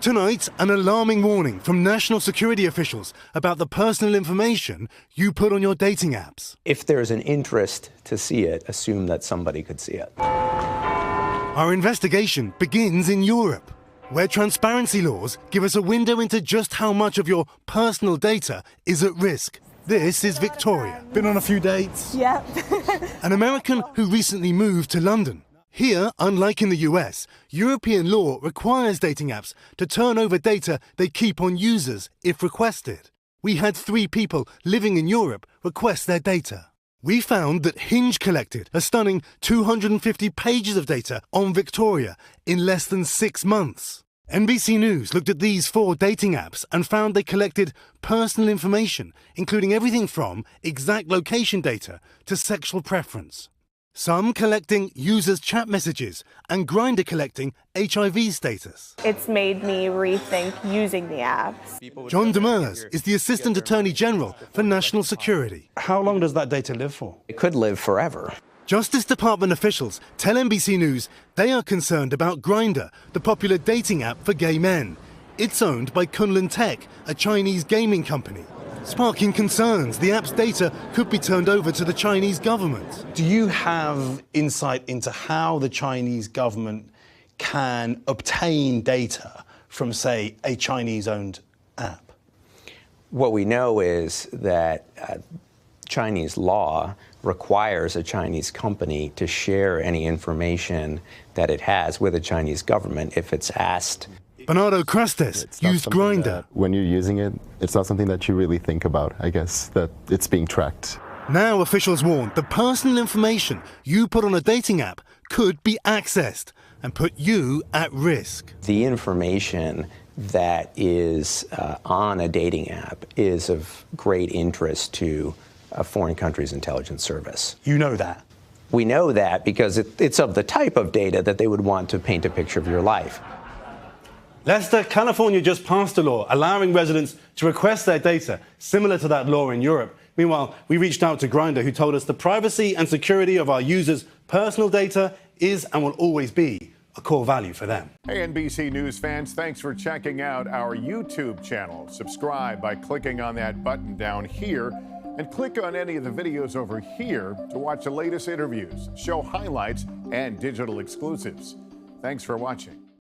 Tonight, an alarming warning from national security officials about the personal information you put on your dating apps. If there's an interest to see it, assume that somebody could see it. Our investigation begins in Europe, where transparency laws give us a window into just how much of your personal data is at risk. This is Victoria. Been on a few dates? Yep. An American who recently moved to London. Here, unlike in the US, European law requires dating apps to turn over data they keep on users if requested. We had 3 people living in Europe request their data. We found that Hinge collected a stunning 250 pages of data on Victoria in less than 6 months. NBC News looked at these 4 dating apps and found they collected personal information, including everything from exact location data to sexual preference. Some collecting users' chat messages and Grindr collecting HIV status. It's made me rethink using the apps. John Demers is the Assistant Attorney General for National Security. How long does that data live for? It could live forever. Justice Department officials tell NBC News they are concerned about Grindr, the popular dating app for gay men. It's owned by Kunlun Tech, a Chinese gaming company. Sparking concerns the app's data could be turned over to the Chinese government. Do you have insight into how the Chinese government can obtain data from, say, a Chinese-owned app? What we know is that Chinese law requires a Chinese company to share any information that it has with the Chinese government if it's asked. Bernardo Crastes used Grindr. When you're using it, it's not something that you really think about, I guess, that it's being tracked. Now officials warn the personal information you put on a dating app could be accessed and put you at risk. The information that is on a dating app is of great interest to a foreign country's intelligence service. You know that? We know that because it's of the type of data that they would want to paint a picture of your life. Leicester, California just passed a law allowing residents to request their data, similar to that law in Europe. Meanwhile, we reached out to Grindr, who told us the privacy and security of our users' personal data is and will always be a core value for them. Hey, NBC News fans, thanks for checking out our YouTube channel. Subscribe by clicking on that button down here and click on any of the videos over here to watch the latest interviews, show highlights, and digital exclusives. Thanks for watching.